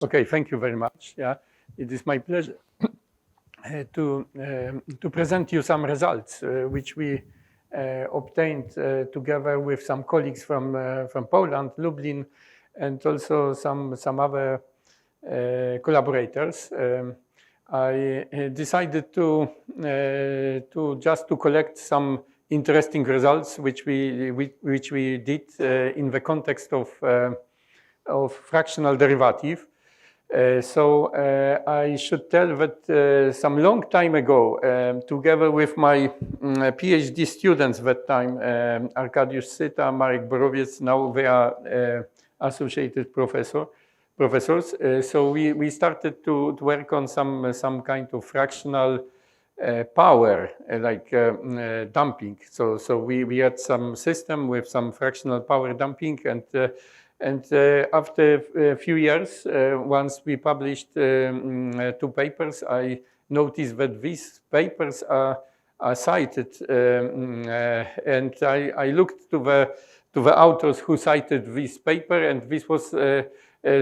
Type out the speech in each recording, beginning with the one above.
Okay, thank you very much. Yeah, it is my pleasure to present you some results which we obtained together with some colleagues from Poland, Lublin, and also some other collaborators. I decided to just to collect some interesting results which we did in the context of fractional derivative. I should tell that some long time ago, together with my PhD students that time, Arkadiusz Syta, Marek Borowiec, now they are associated professors. So we started to work on some kind of fractional power, like damping. So we had some system with some fractional power damping, and after a few years, once we published two papers, I noticed that these papers are cited, and I looked to the authors who cited this paper, and this was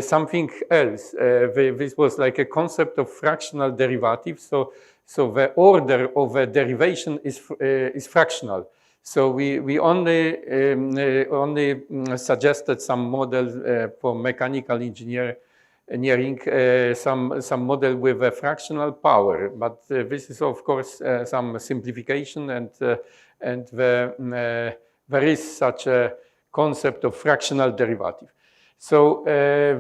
something else. This was like a concept of fractional derivative. So the order of a derivation is fractional. So we only suggested some model for mechanical engineering, some model with a fractional power. But this is of course some simplification, and there is such a concept of fractional derivative. So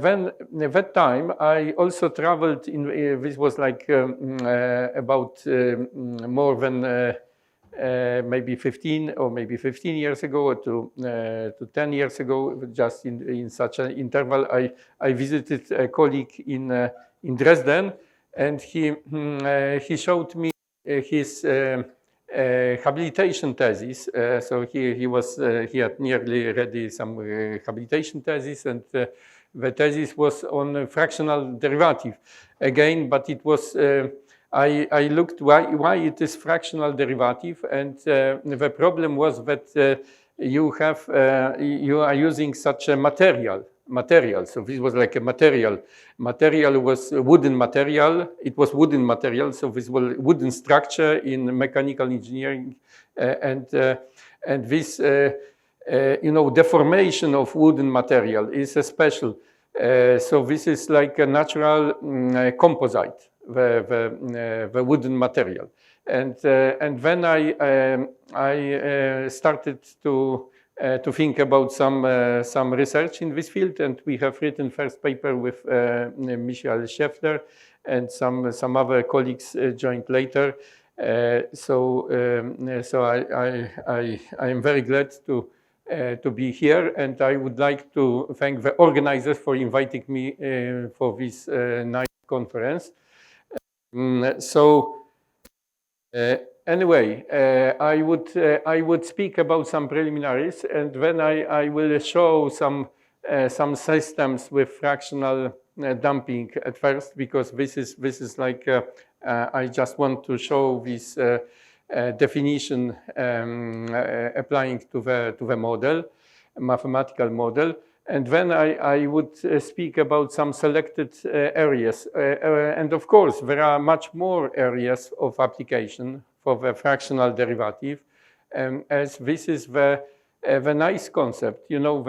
when at that time I also traveled in. This was like about more than. Maybe 15 or maybe 15 years ago to 10 years ago, just in such an interval, I visited a colleague in Dresden, and he showed me his habilitation thesis. So he had nearly ready some habilitation thesis, and the thesis was on fractional derivative again, but it was. I looked why it is fractional derivative, and the problem was that you are using such a material. So this was like a material. Material was wooden material. It was wooden material. So this was wooden structure in mechanical engineering, and this deformation of wooden material is a special. So this is like a natural composite. The wooden material, and then I started to think about some research in this field, and we have written first paper with Michael Schäffler, and some other colleagues joined later. So I am very glad to be here, and I would like to thank the organizers for inviting me for this nice conference. Anyway, I would speak about some preliminaries, and then I will show some systems with fractional damping at first, because this is like I just want to show this definition applying to the model, mathematical model. And then I would speak about some selected areas. And of course, there are much more areas of application for the fractional derivative, as this is the nice concept. You know,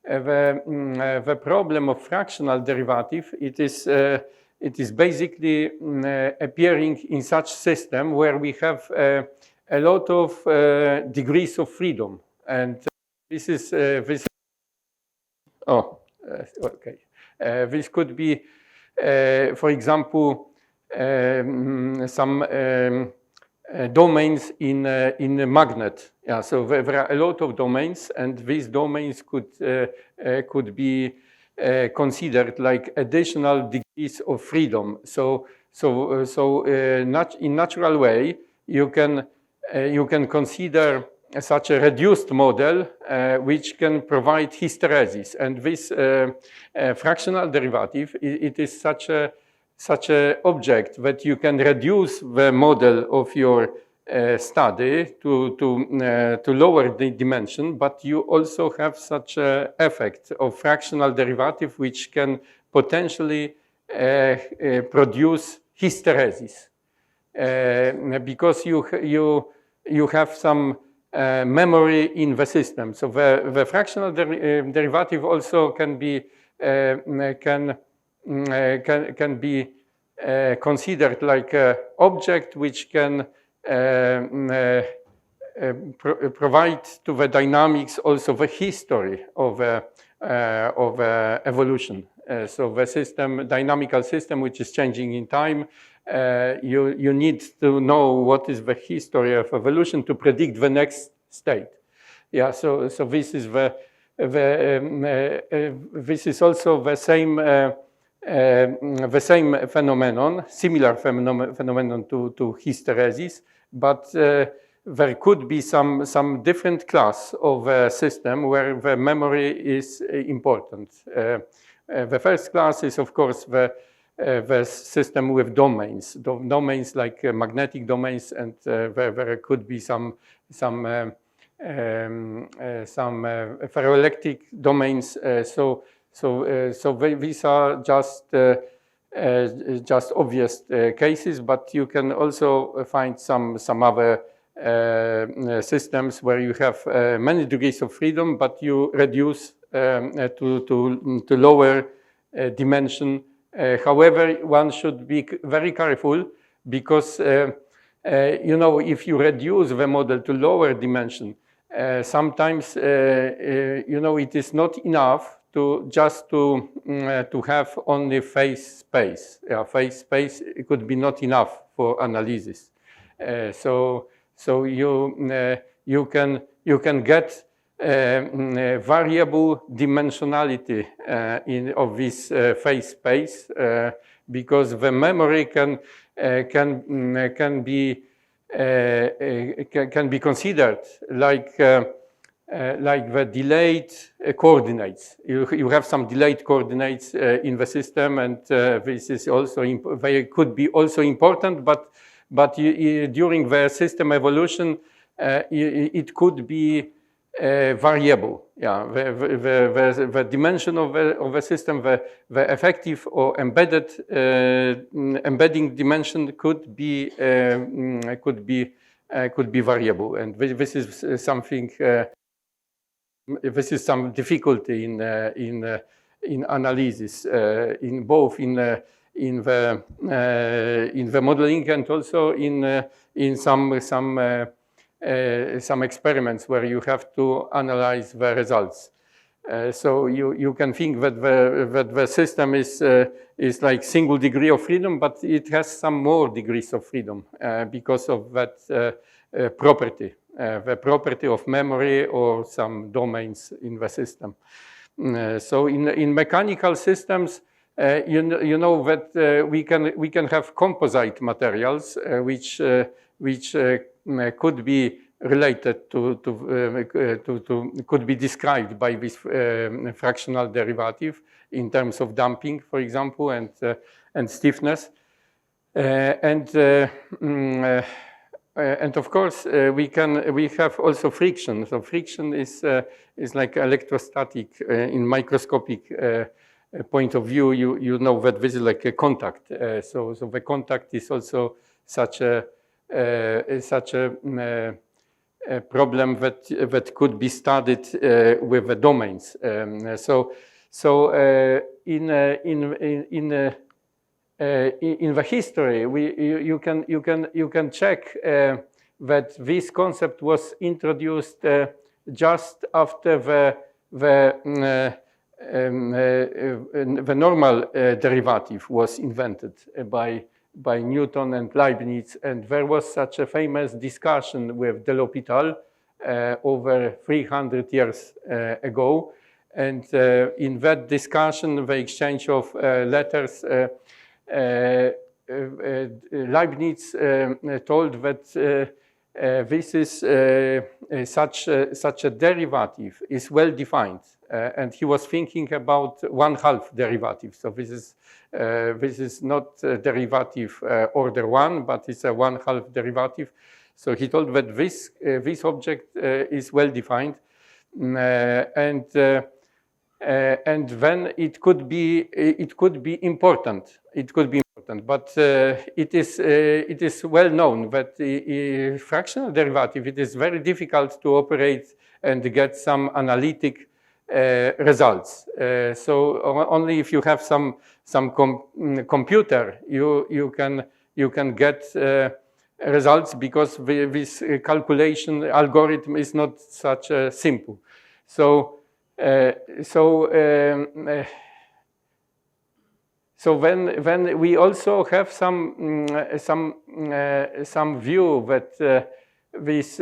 the problem of fractional derivative, it is basically appearing in such system where we have a lot of degrees of freedom. And this is okay. This could be, for example, some domains in a magnet. Yeah, so there are a lot of domains, and these domains could be considered like additional degrees of freedom. So in natural way, you can consider such a reduced model which can provide hysteresis, and this fractional derivative, it is such a object that you can reduce the model of your study to lower the dimension, but you also have such an effect of fractional derivative which can potentially produce hysteresis because you have some memory in the system. So the fractional derivative also can be considered like an object which can provide to the dynamics also the history of evolution. So the system, dynamical system, which is changing in time, you need to know what is the history of evolution to predict the next state. Yeah, so this is this is also the same phenomenon, similar phenomenon to hysteresis, but there could be some different class of a system where the memory is important. The first class is, of course, the system with domains. Domains like magnetic domains, and there could be some ferroelectric domains. So these are just obvious cases, but you can also find some other systems where you have many degrees of freedom, but you reduce to lower dimension. However, one should be very careful because if you reduce the model to lower dimension, sometimes it is not enough to have only phase space. Phase space could be not enough for analysis. So you can get variable dimensionality of this phase space because the memory can be considered like the delayed coordinates. You have some delayed coordinates in the system, and this is also they could be also important, but during the system evolution, it could be variable. Yeah, the dimension of the system, the effective or embedded embedding dimension could be variable, and this is something. This is some difficulty in analysis, in both in the modeling and also in some experiments where you have to analyze the results. So you can think that the system is like single degree of freedom, but it has some more degrees of freedom because of that property. The property of memory or some domains in the system. So in mechanical systems, you know that we can have composite materials which could be related could be described by this fractional derivative in terms of damping, for example, and stiffness, and of course, we have also friction. So friction is like electrostatic in microscopic point of view. You know that this is like a contact. So the contact is also such a problem that could be studied with the domains. In the history, you can check that this concept was introduced just after the normal derivative was invented by Newton and Leibniz, and there was such a famous discussion with de L'Hopital over 300 years ago, and in that discussion, the exchange of letters. Leibniz told that this is such a derivative is well defined, and he was thinking about 1/2 derivative. So this is not a derivative order 1, but it's a 1/2 derivative. So he told that this object is well defined, and and then it could be important. It could be important, but it is well known that the fractional derivative, it is very difficult to operate and get some analytic results. So only if you have some computer, you can get results, because this calculation algorithm is not such simple. So when we also have some view that this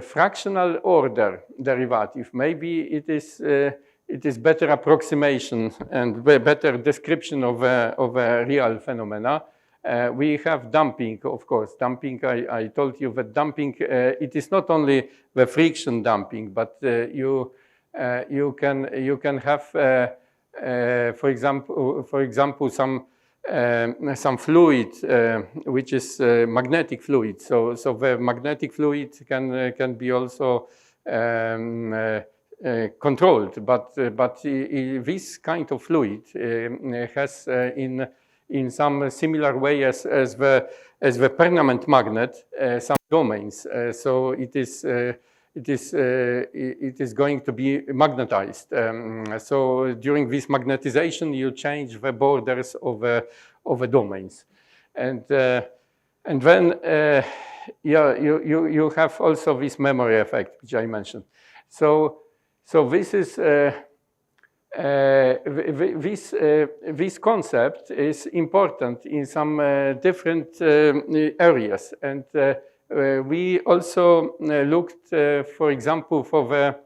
fractional order derivative, maybe it is better approximation and better description of a real phenomena. We have damping, of course. Damping, I told you that damping, it is not only the friction damping, but you can have, for example, some fluid which is magnetic fluid. So the magnetic fluid can be also controlled, but this kind of fluid has in some similar way as the permanent magnet some domains. So it is going to be magnetized. So during this magnetization, you change the borders of the domains, and then you have also this memory effect, which I mentioned. So this is this concept is important in some different areas, and we also looked, for example, for the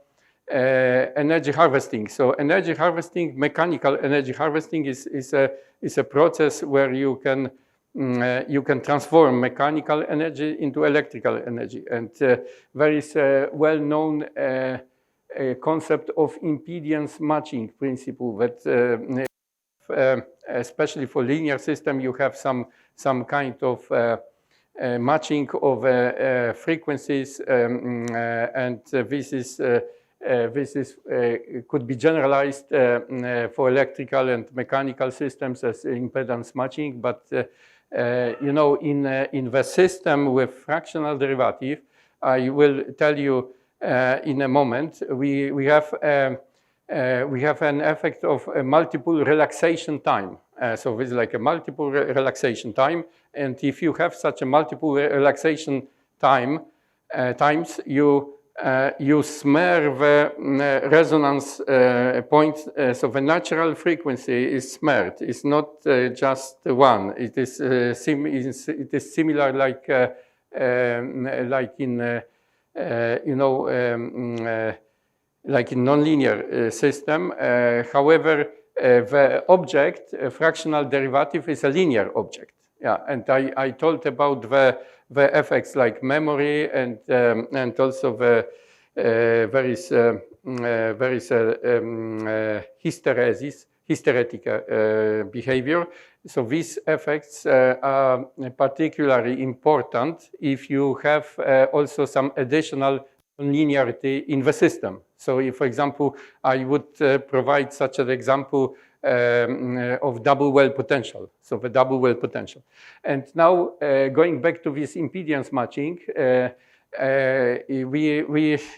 energy harvesting. So energy harvesting, mechanical energy harvesting is a process where you can transform mechanical energy into electrical energy, and there is a well-known concept of impedance matching principle that especially for linear system, you have some kind of matching of frequencies, and this could be generalized for electrical and mechanical systems as impedance matching. But you know, in the system with fractional derivative, I will tell you in a moment, we have an effect of a multiple relaxation time. So this is like a multiple relaxation time, and if you have such a multiple relaxation times, you smear the resonance point. So the natural frequency is smeared. It's not just one. It is similar like in you know, like in nonlinear system. However, the object, fractional derivative, is a linear object. Yeah, and I told about the effects like memory and also there is hysteretic behavior. So these effects are particularly important if you have also some additional linearity in the system. So if, for example, I would provide such an example of double well potential, so the double well potential. And now going back to this impedance matching,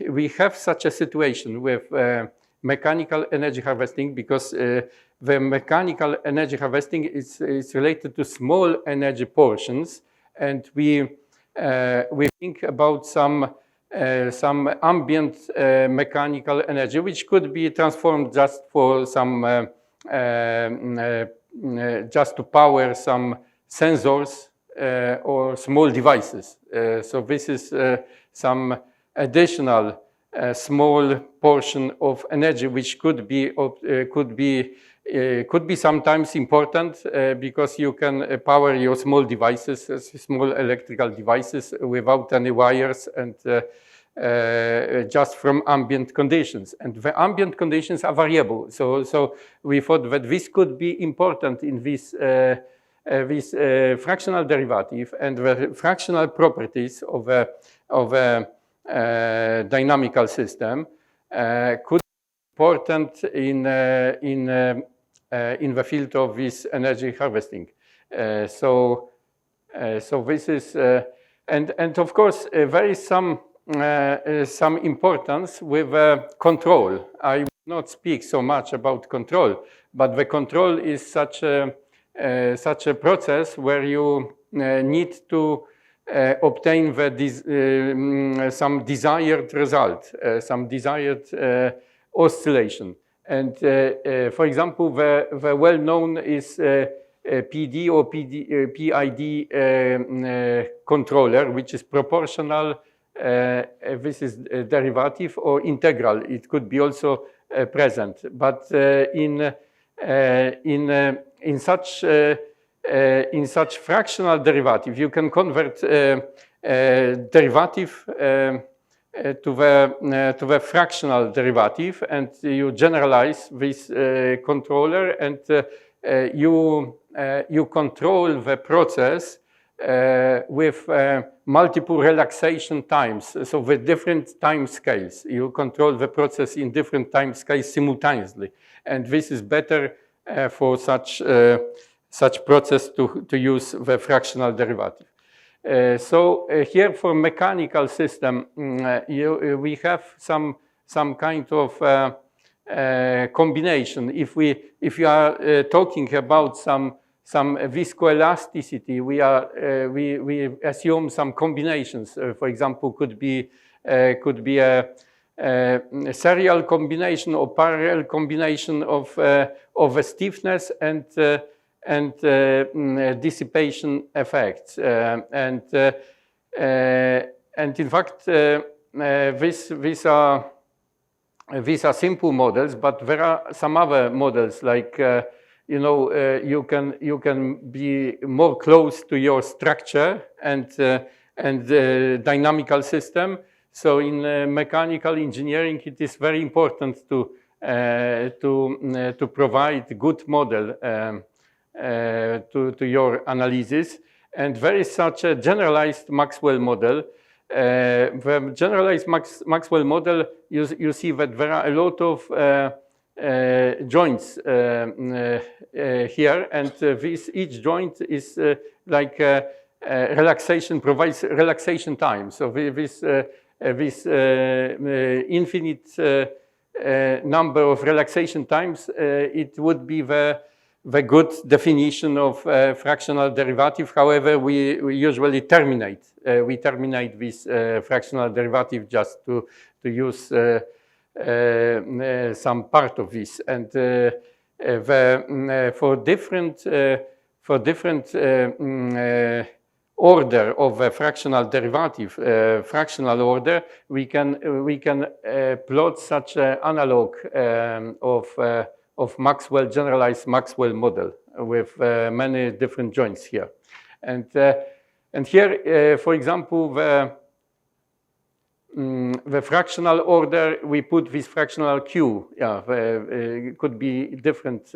we have such a situation with mechanical energy harvesting, because the mechanical energy harvesting is related to small energy portions, and we think about some ambient mechanical energy, which could be transformed just for some just to power some sensors or small devices. So this is some additional small portion of energy, which could be sometimes important because you can power your small devices, small electrical devices, without any wires and just from ambient conditions. And the ambient conditions are variable. So we thought that this could be important in this fractional derivative, and the fractional properties of a dynamical system could important in the field of this energy harvesting. So this is, and of course, there is some importance with control. I will not speak so much about control, but the control is such a process where you need to obtain some desired result, some desired oscillation. And for example, the well-known is PD or PID controller, which is proportional. This is derivative or integral. It could be also present, but in such fractional derivative, you can convert derivative to the fractional derivative, and you generalize this controller, and you control the process with multiple relaxation times. So with different time scales, you control the process in different time scales simultaneously, and this is better for such process to use the fractional derivative. So here for mechanical system, we have some kind of combination. If you are talking about some visco-elasticity, we assume some combinations. For example, could be a serial combination or parallel combination of a stiffness and dissipation effects, and in fact these are simple models, but there are some other models like you can be more close to your structure and dynamical system. So in mechanical engineering, it is very important to provide good model to your analysis. And there is such a generalized Maxwell model. The generalized Maxwell model, you see that there are a lot of joints here, and each joint is like relaxation, provides relaxation time. So this infinite number of relaxation times, it would be the good definition of fractional derivative. However, we usually terminate this fractional derivative just to use some part of this. And for different order of a fractional derivative, fractional order, we can plot such an analog of Maxwell, generalized Maxwell model with many different joints here. And here, for example, the fractional order, we put this fractional Q. Yeah, it could be different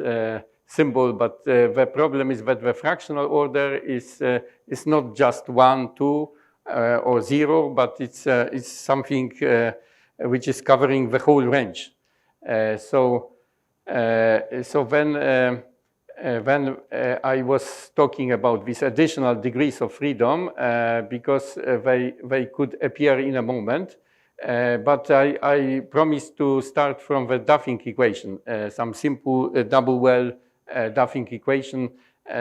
symbol, but the problem is that the fractional order is not just 1, 2, or 0, but it's something which is covering the whole range. So when I was talking about these additional degrees of freedom, because they could appear in a moment, but I promised to start from the Duffing equation, some simple double well Duffing equation.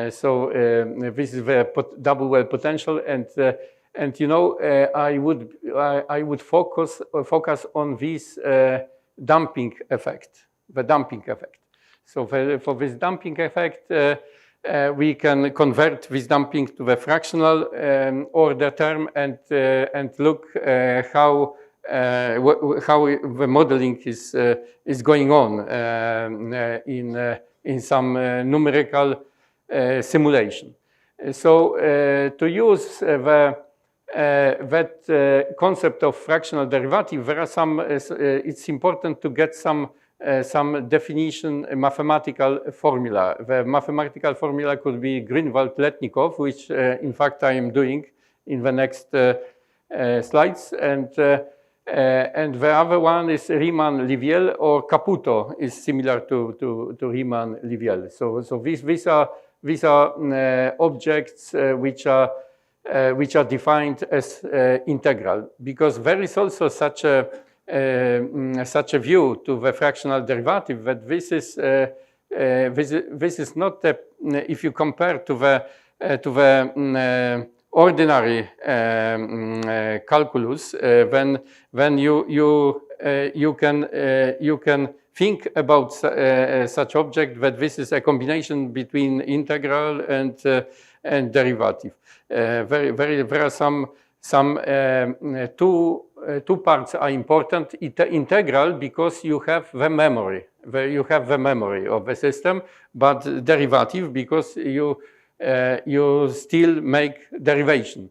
So this is the double well potential, and I would focus on this damping effect, the damping effect. So for this damping effect, we can convert this damping to the fractional order term and look how the modeling is going on in some numerical simulation. So to use that concept of fractional derivative, there are some. It's important to get some definition, a mathematical formula. The mathematical formula could be Greenwald-Letnikov, which in fact I am doing in the next slides. And And the other one is Riemann-Liviel, or Caputo is similar to Riemann-Liviel. So these are objects which are defined as integral, because there is also such a view to the fractional derivative that this is not if you compare to the ordinary calculus, when you can think about such object that this is a combination between integral and derivative. There are some two parts are important. Integral, because you have the memory, of the system, but derivative because you still make derivation.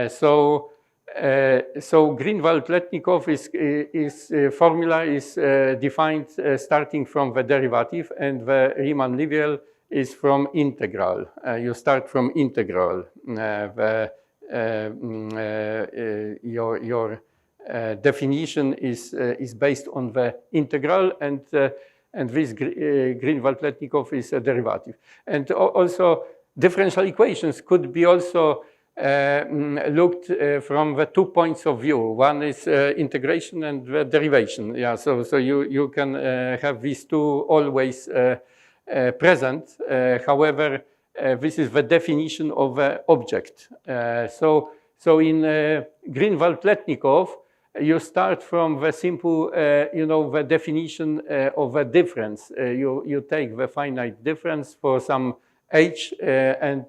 So Greenwald-Letnikov formula is defined starting from the derivative, and the Riemann-Liviel is from integral. You start from integral. Your definition is based on the integral, and this Greenwald-Letnikov is a derivative. And also differential equations could be also looked from the 2 points of view. One is integration and the derivation. Yeah, so you can have these two always present. However, this is the definition of an object. So in Greenwald-Letnikov, you start from the simple, the definition of a difference. You take the finite difference for some h, and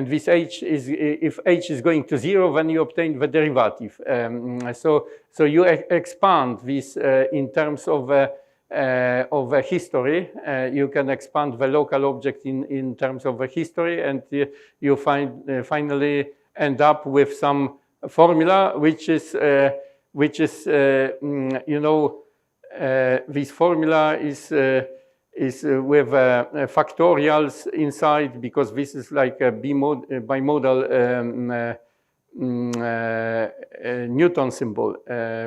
this h is, if h is going to 0, then you obtain the derivative. So you expand this in terms of a history. You can expand the local object in terms of a history, and you finally end up with some formula which is this formula is with factorials inside, because this is like a bimodal Newton symbol,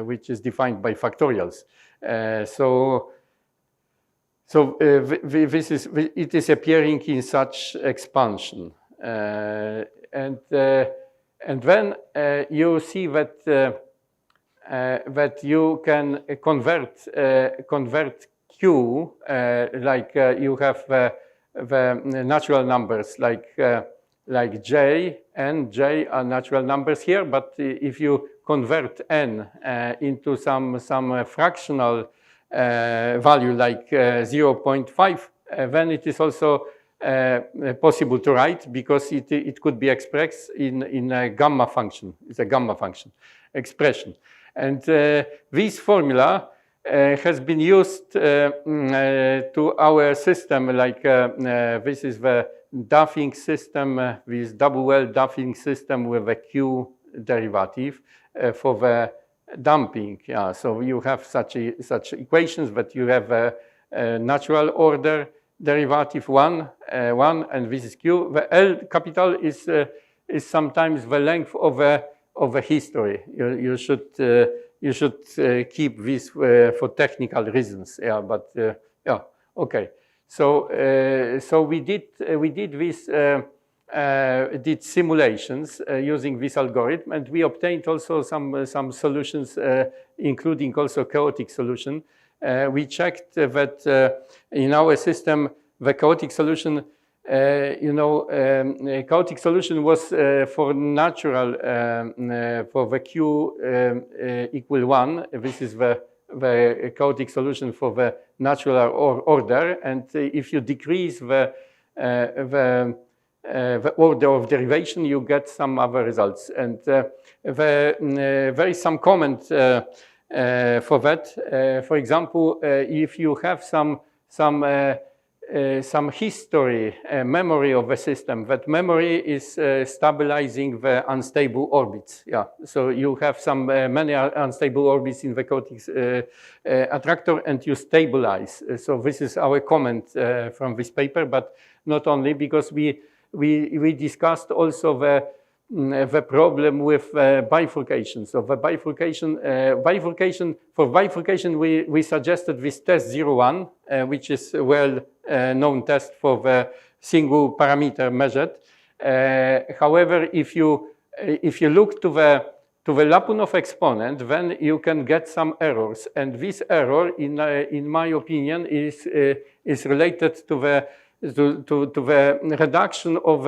which is defined by factorials. It is appearing in such expansion, and then you see that you can convert Q, like you have the natural numbers like J and J are natural numbers here, but if you convert N into some fractional value like 0.5, then it is also possible to write, because it could be expressed in a gamma function. It's a gamma function expression. And this formula has been used to our system, like this is the Duffing system, this double-well Duffing system with a Q derivative for the damping. Yeah, so you have such equations, but you have a natural order derivative 1, and this is Q. The L capital is sometimes the length of a history. You should keep this for technical reasons. Yeah, but yeah, okay. So we did this. Did simulations using this algorithm, and we obtained also some solutions, including also chaotic solution. We checked that in our system, the chaotic solution, chaotic solution was for natural, for the Q equal 1. This is the chaotic solution for the natural order, and if you decrease the order of derivation, you get some other results. And there is some comment for that. For example, if you have some history, memory of the system, that memory is stabilizing the unstable orbits. Yeah, so you have many unstable orbits in the chaotic attractor, and you stabilize. So this is our comment from this paper, but not only, because we discussed also the problem with bifurcation. So the bifurcation, for bifurcation, we suggested this test 0, 1, which is a well-known test for the single parameter measured. However, if you look to the Lyapunov exponent, then you can get some errors, and this error, in my opinion, is related to the reduction of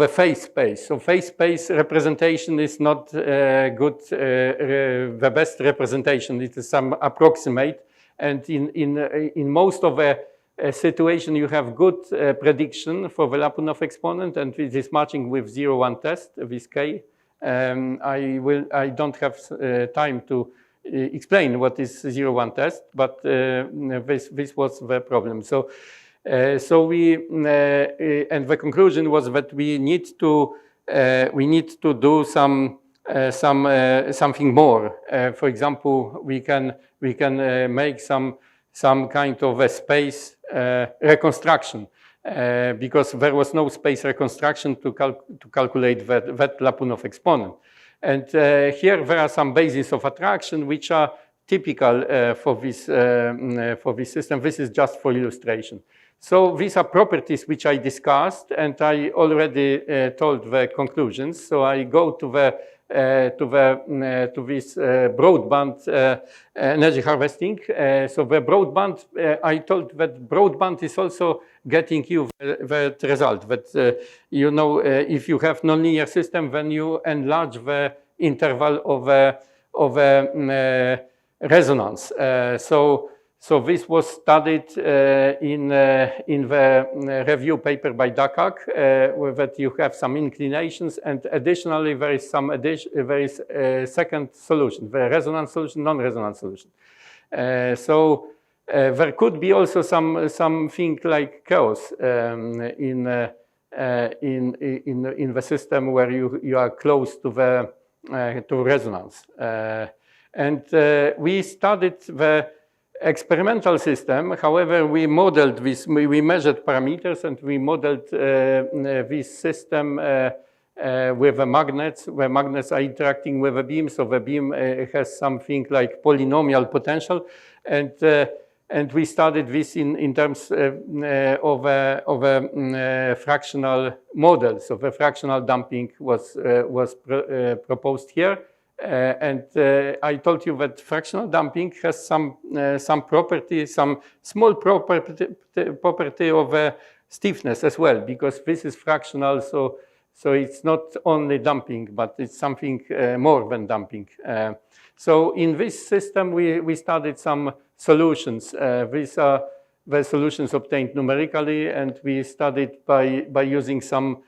a phase space. So phase space representation is not good, the best representation. It is some approximate, and in most of the situation you have good prediction for the Lyapunov exponent, and it is matching with 0, 1 test, this K. I don't have time to explain what is 0, 1 test, but this was the problem. So we and the conclusion was that we need to do something more. For example, we can make some kind of a space reconstruction. Because there was no space reconstruction to calculate that Lyapunov exponent. And here there are some bases of attraction which are typical for this system. This is just for illustration. So these are properties which I discussed, and I already told the conclusions. So I go to this broadband energy harvesting. So the broadband, I told that broadband is also getting you that result. That you know, if you have nonlinear system, then you enlarge the interval of resonance. So this was studied in the review paper by Dakak, that you have some inclinations, and additionally there is a second solution, the resonance solution, non-resonance solution. So there could be also something like chaos in the system where you are close to resonance, and we studied the experimental system. However, we modeled this, we measured parameters, and we modeled this system with the magnets, where magnets are interacting with a beam. So the beam has something like polynomial potential, and we studied this in terms of a fractional model. So the fractional damping was proposed here. And I told you that fractional damping has some property, some small property of stiffness as well, because this is fractional. So it's not only damping, but it's something more than damping. So in this system, we studied some solutions. These are the solutions obtained numerically, and we studied by using some.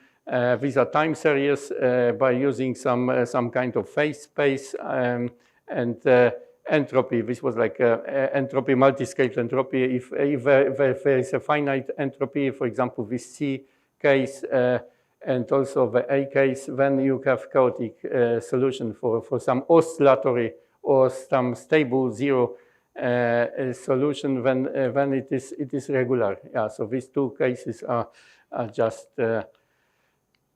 These are time series by using some kind of phase space and entropy. This was like entropy, multiscale entropy. If there is a finite entropy, for example, this C case and also the A case, then you have chaotic solution for some oscillatory or some stable zero solution when it is regular. Yeah. So these two cases are just.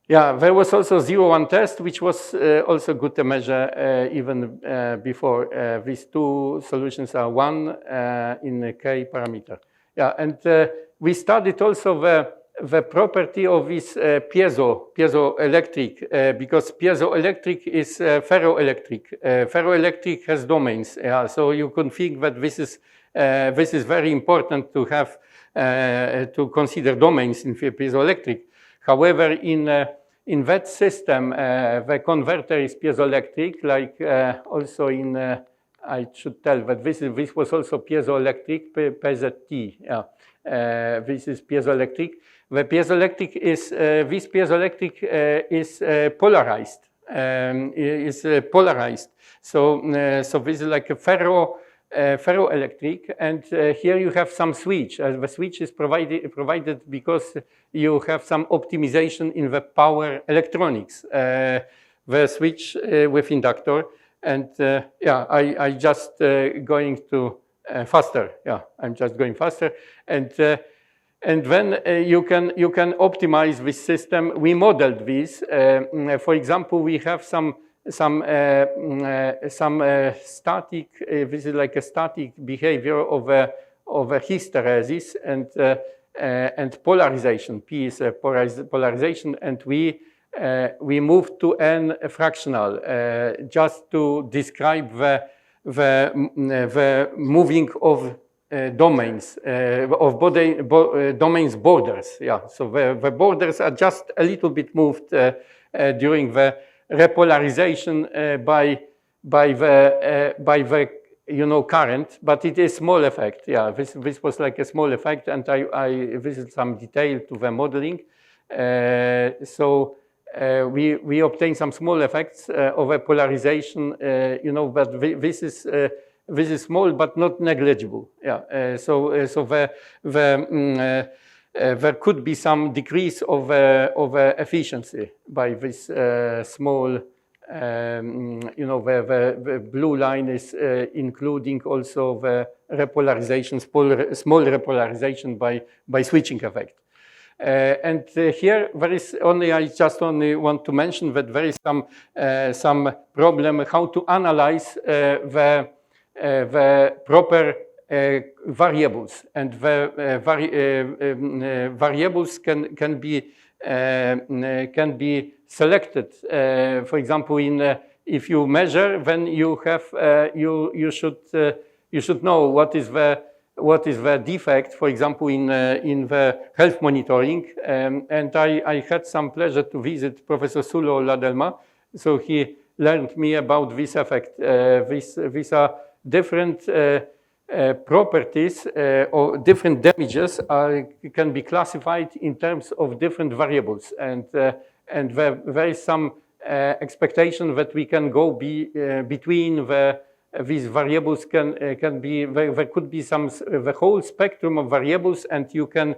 Yeah, there was also 0, 1 test, which was also good to measure even before. These two solutions are 1 in a K parameter. Yeah, and we studied also the property of this piezoelectric, because piezoelectric is ferroelectric. Ferroelectric has domains, yeah, so you can think that this is very important to have to consider domains in piezoelectric. However, in that system, the converter is piezoelectric, like also in, I should tell that this was also piezoelectric, PZT. Yeah. This is piezoelectric. The piezoelectric is, this piezoelectric is polarized. So this is like a ferroelectric, and here you have some switch. The switch is provided because you have some optimization in the power electronics. The switch with inductor, and yeah, I just going to faster. Yeah, I'm just going faster, and And then you can optimize this system. We modeled this. For example, we have some static. This is like a static behavior of a hysteresis and polarization. P is a polarization, and we moved to n fractional just to describe the moving of domains domains borders. Yeah, so the borders are just a little bit moved during the repolarization by the current, but it is small effect. Yeah, this was like a small effect, and I visited some detail to the modeling. We obtained some small effects of a polarization, but this is small but not negligible. Yeah, there could be some decrease of efficiency by this small. The blue line is including also the repolarization, small repolarization by switching effect. And here there is I just only want to mention that there is some problem how to analyze the proper variables, and the variables can be selected. For example, if you measure, then you have you should know what is the defect. For example, in the health monitoring, and I had some pleasure to visit Professor Sulo Ladelma. So he learned me about this effect. These are different properties or different damages can be classified in terms of different variables, and there is some expectation that we can go between these variables can be there could be the whole spectrum of variables, and you can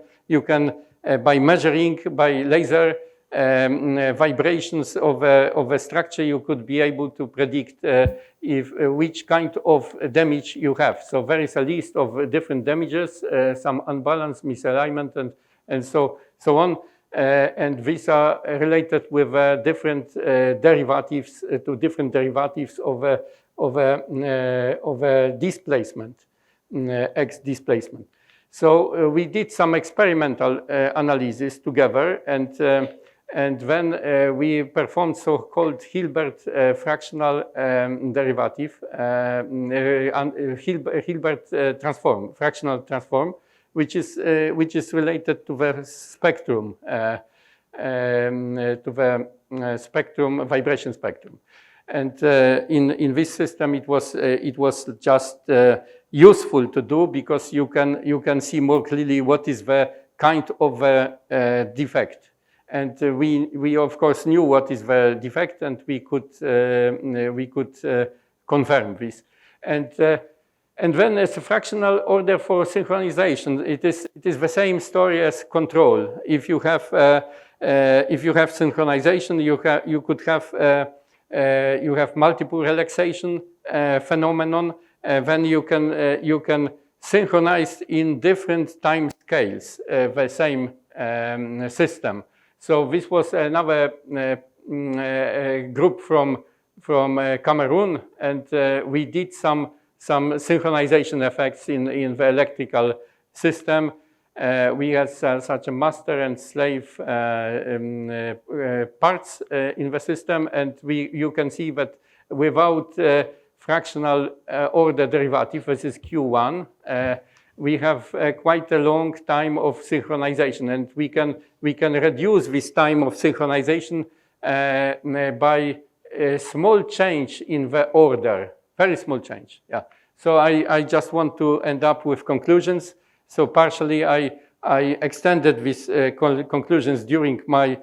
by measuring by laser vibrations of a structure, you could be able to predict which kind of damage you have. So there is a list of different damages, some unbalanced misalignment, and so on. And these are related with different derivatives to different derivatives of a displacement, x displacement. So we did some experimental analysis together, and then we performed so-called Hilbert fractional derivative, Hilbert transform, fractional transform, which is related to the spectrum, vibration spectrum. And in this system, it was just useful to do because you can see more clearly what is the kind of defect. And we of course knew what is the defect, and we could confirm this. And then as a fractional order for synchronization, it is the same story as control. If you have synchronization, you could have multiple relaxation phenomenon. Then you can synchronize in different time scales the same system. So this was another group from Cameroon, and we did some synchronization effects in the electrical system. We had such a master and slave parts in the system, and you can see that without fractional order derivative, this is Q1, we have quite a long time of synchronization, and we can reduce this time of synchronization by a small change in the order, very small change. Yeah. So I just want to end up with conclusions. So partially I extended these conclusions during my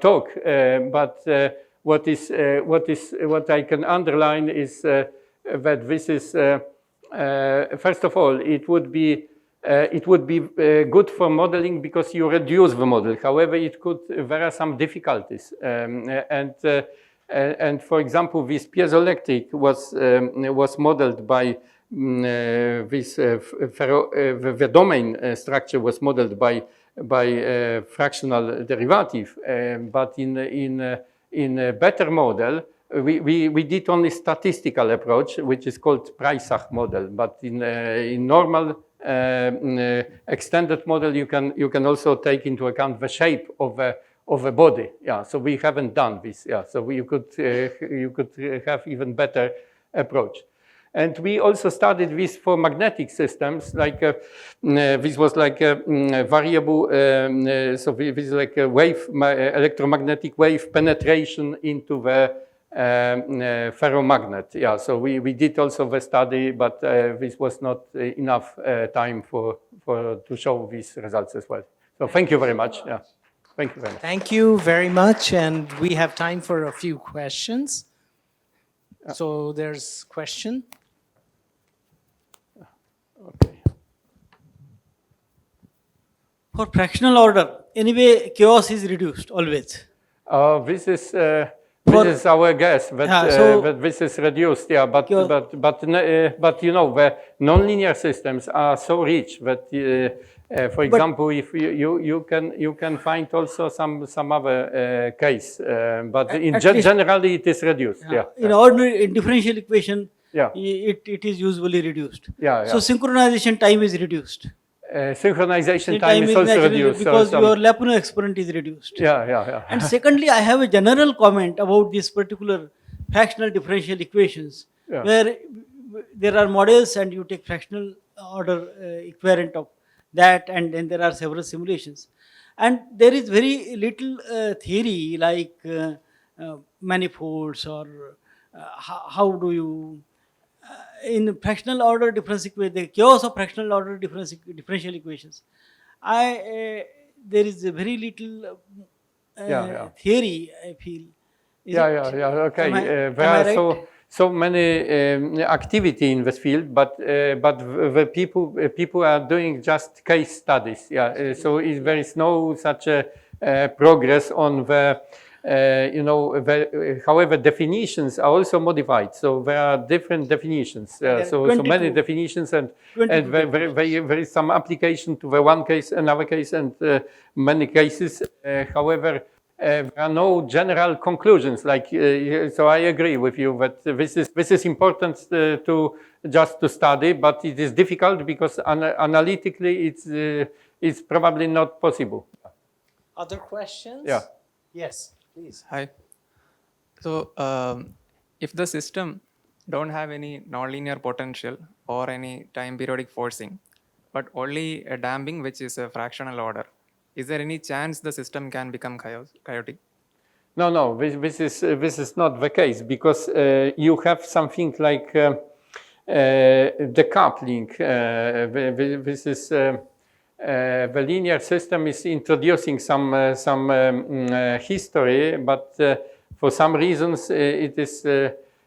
talk, but what I can underline is that this is first of all, it would be good for modeling because you reduce the model. However, there are some difficulties, and for example, this piezoelectric was modeled by the domain structure was modeled by fractional derivative, but in a better model, we did only statistical approach, which is called Preissach model. But in normal extended model, you can also take into account the shape of a body. Yeah, so we haven't done this. Yeah, so you could have even better approach. And we also studied this for magnetic systems, like this was like a variable, so this is like a wave, electromagnetic wave penetration into the ferromagnet. Yeah, so we did also the study, but this was not enough time to show these results as well. So thank you very much. Yeah, thank you very much. Thank you very much, and we have time for a few questions. So there's question. Okay. For fractional order, anyway, chaos is reduced always. This is our guess that this is reduced. Yeah, but you know, the nonlinear systems are so rich that, for example, if you can find also some other case, but generally it is reduced. Yeah. In ordinary differential equation, it is usually reduced. So synchronization time is reduced. Synchronization time is also reduced because your Lyapunov exponent is reduced. And secondly, I have a general comment about this particular fractional differential equations, where there are models and you take fractional order equivalent of that, and then there are several simulations, and there is very little theory like manifolds or how do you in fractional order differential equation, the chaos of fractional order differential equations, there is a very little theory, I feel. Okay. There are right? so many activity in this field, but the people are doing just case studies. So there is no such a progress on the. However, definitions are also modified. So there are different definitions. So many definitions, and there is some application to the one case, another case, and many cases. However, there are no general conclusions. Like so, I agree with you that this is important to study, but it is difficult because analytically it's probably not possible. Other questions? Yeah. Yes. Please. Hi. So, if the system don't have any nonlinear potential or any time periodic forcing, but only a damping which is a fractional order, is there any chance the system can become chaotic? No. This is not the case, because you have something like decoupling. This is. The linear system is introducing some history, but for some reasons it is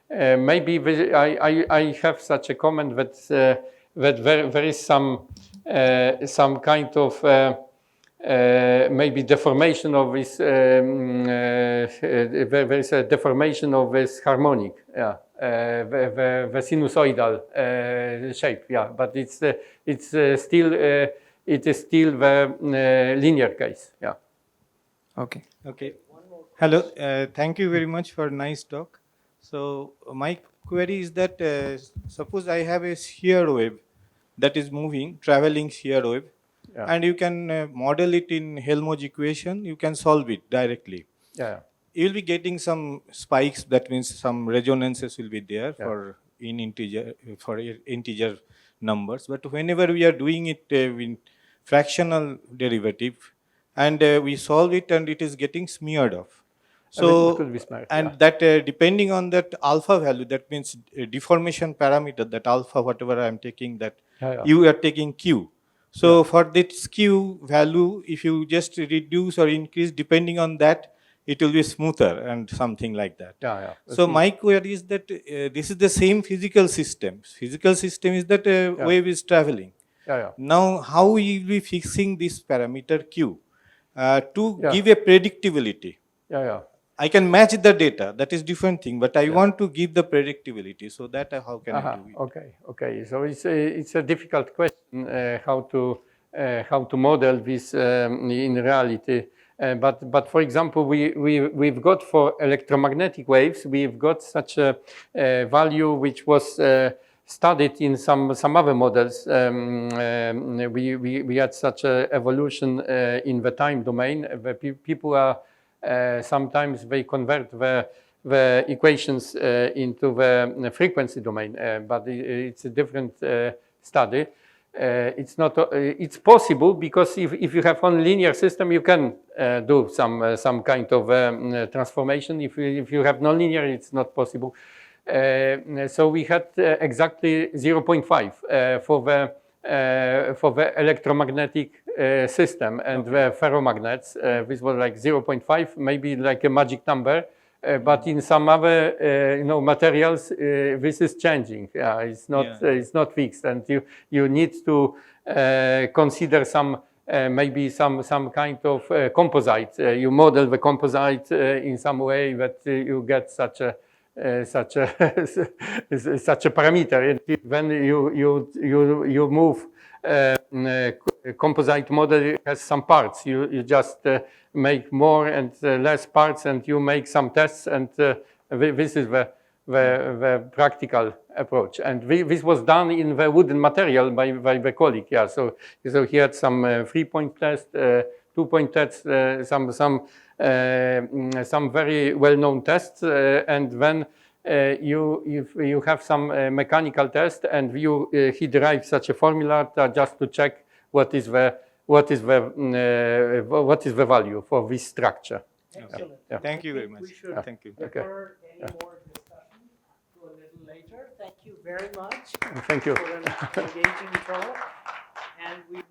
maybe I have such a comment that there is some kind of maybe deformation of this. There is a deformation of this harmonic. The sinusoidal shape. But it's still. It is still the linear case. Okay. Hello. Thank you very much for a nice talk. So my query is that suppose I have a shear wave that is moving, traveling shear wave, and you can model it in Helmholtz equation. You can solve it directly. You will be getting some spikes. That means some resonances will be there for integer numbers. But whenever we are doing it in fractional derivative, and we solve it, and it is getting smeared off. So, that depending on that alpha value, that means deformation parameter, that alpha, whatever I am taking, that you are taking Q. So for this Q value, if you just reduce or increase, depending on that, it will be smoother and something like that. So my query is that this is the same physical system. Physical system is that wave is traveling. Now, how we will be fixing this parameter Q to give a predictability? I can match the data. That is different thing. But I want to give the predictability. So that how can I do it? Okay. So it's a difficult question how to model this in reality. But for example, we've got for electromagnetic waves, we've got such a value which was studied in some other models. We had such a evolution in the time domain. The people are sometimes they convert the equations into the frequency domain, but it's a different study. It's not. It's possible because if you have one linear system, you can do some kind of transformation. If you have nonlinear, it's not possible. So we had exactly 0.5 for the electromagnetic system and the ferromagnets. This was like 0.5, maybe like a magic number. But in some other materials, this is changing. It's not fixed, and you need to consider some maybe some kind of composite. You model the composite in some way that you get such a parameter. When you move composite model has some parts. You just make more and less parts, and you make some tests, and this is the practical approach. And this was done in the wooden material by the colleague. Yeah, so he had some 3-point test, 2-point tests, some very well-known tests, and then if you have some mechanical test, and he derives such a formula just to check what is the value for this structure. Excellent. Yeah. Thank you very much. We should Thank you. defer any more discussion to a little later. Thank you very much Thank you. for an engaging talk. And we